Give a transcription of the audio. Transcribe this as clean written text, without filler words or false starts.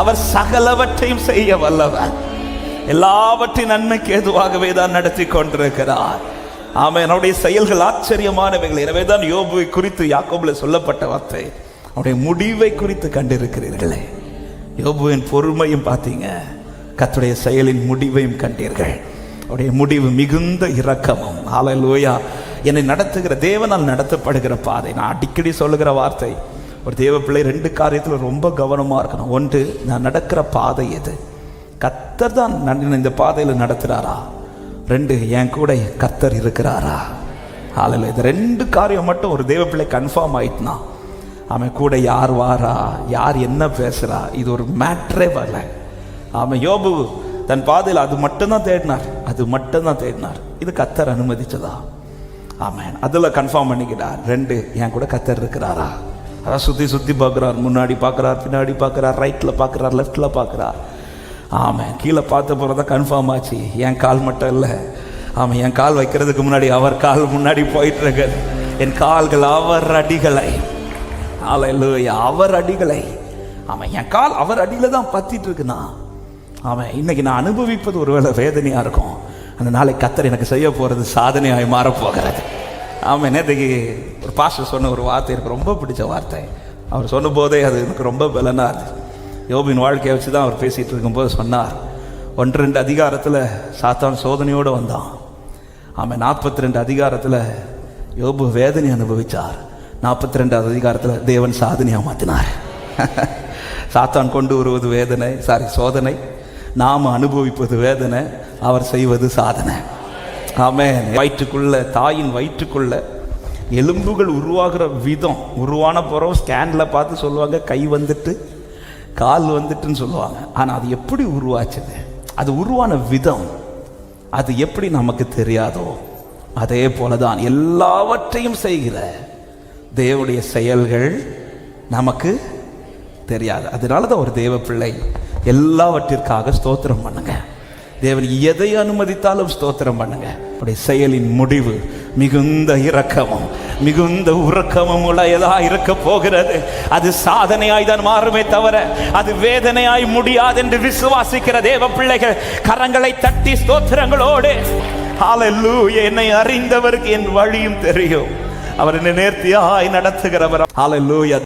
அவர் சகலவற்றையும் செய்ய வல்லவர். எல்லாவற்றையும் நன்மைக்கு ஏதுவாகவே தான் நடத்தி கொண்டிருக்கிறார். ஆமென். அவருடைய செயல்கள் ஆச்சரியமானவைகள். எனவேதான் யோபுவை குறித்து யாக்கோபுல சொல்லப்பட்ட வார்த்தை, அவருடைய முடிவை குறித்து கண்டிருக்கிறீர்களே. யோபுவின் பொறுமையும் பார்த்தீங்க, கர்த்தருடைய செயலின் முடிவையும் கண்டீர்கள். அவருடைய முடிவு மிகுந்த இரக்கமும். ஹல்லேலூயா. என்னை நடத்துகிற தேவனால் நடத்தப்படுகிற பாதை. நான் அடிக்கடி சொல்லுகிற வார்த்தை, ஒரு தேவ பிள்ளை 2 காரியத்தில் ரொம்ப கவனமாக இருக்கணும். ஒன்று, நான் நடக்கிற பாதை எது, கர்த்தர் தான் இந்த பாதையில் நடத்துகிறாரா? 2, என் கூட கர்த்தர் இருக்கிறாரா? ஹல்லேலூயா. இது 2 காரியம் மட்டும் ஒரு தேவ பிள்ளை கன்ஃபார்ம் ஆயிட்டுனா, அவன் கூட யார் வாரா, யார் என்ன பேசுகிறா, இது ஒரு மேட்ரே வரல. அவன் யோபு தன் பாதையில் அது மட்டும்தான் தேடினார். இது கர்த்தர் அனுமதிச்சதா? ஆமென். அதில் கன்ஃபார்ம் பண்ணிக்கிறார். 2, என் கூட கர்த்தர் இருக்கிறாரா? அதான் சுற்றி பார்க்குறார், முன்னாடி பார்க்குறார், பின்னாடி பார்க்குறார், ரைட்டில் பார்க்குறார், லெஃப்டில் பார்க்குறார். ஆமாம். கீழே பார்த்த போகிறதா கன்ஃபார்ம் ஆச்சு. என் கால் மட்டும் இல்லை, ஆமாம், என் கால் வைக்கிறதுக்கு முன்னாடி அவர் கால் முன்னாடி போயிட்டு இருக்குது. என் கால்கள் அவர் அடிகளை, ஹல்லேலூயா, அவர் அடிகளை. ஆமாம், என் கால் அவர் அடியில் தான் பற்றிட்டு இருக்குண்ணா. ஆமாம், இன்னைக்கு நான் அனுபவிப்பது ஒருவேளை வேதனையாக இருக்கும். அந்த நாளை கர்த்தர் எனக்கு செய்ய போகிறது சாதனையாய் மாறப்போகிறது. ஆமாம். நேற்றுக்கு ஒரு பாஸ்டர் சொன்ன ஒரு வார்த்தை எனக்கு ரொம்ப பிடிச்ச வார்த்தை. அவர் சொன்ன போதே அது எனக்கு ரொம்ப பலனாக இருந்துச்சு. யோபின் வாழ்க்கையை வச்சு தான் அவர் பேசிகிட்டு இருக்கும்போது சொன்னார், 1-2 அதிகாரத்தில் சாத்தான் சோதனையோடு வந்தான். ஆமாம். 42 அதிகாரத்தில் யோபு வேதனை அனுபவித்தார். 42 அதிகாரத்தில் தேவன் சாதனையாக மாற்றினார். சாத்தான் கொண்டு வருவது வேதனை, சோதனை. நாம் அனுபவிப்பது வேதனை, அவர் செய்வது சாதனை. ஆமென். வயிற்றுக்குள்ள, தாயின் வயிற்றுக்குள்ள எலும்புகள் உருவாகிற விதம், உருவான பிறகு ஸ்கேனில் பார்த்து சொல்லுவாங்க, கை வந்துட்டு கால் வந்துட்டுன்னு சொல்லுவாங்க. ஆனால் அது எப்படி உருவாச்சுது, அது உருவான விதம் அது எப்படி நமக்கு தெரியாதோ, அதே போல தான் எல்லாவற்றையும் செய்கிற தேவனுடைய செயல்கள் நமக்கு தெரியாது. அதனால தான் ஒரு தேவ பிள்ளை எல்லாவற்றிற்காக ஸ்தோத்திரம் பண்ணுங்க. தேவன் எதை அனுமதித்தாலும் ஸ்தோத்திரம் பண்ணுங்க. அப்படி செயலின் முடிவு மிகுந்த இரக்கமும் மிகுந்த உறக்கமும் உடையதா இருக்க போகிறது. அது சாதனையாய் தான் மாறுமே தவிர அது வேதனையாய் முடியாது என்று விசுவாசிக்கிற தேவ பிள்ளைகள் கரங்களை தட்டி ஸ்தோத்திரங்களோடு, ஹல்லேலூயா, என்னை அறிந்தவருக்கு என் வழியும் தெரியும், அவர் என்னை நேர்த்தியாய் நடத்துகிறவர். ஹல்லேலூயா.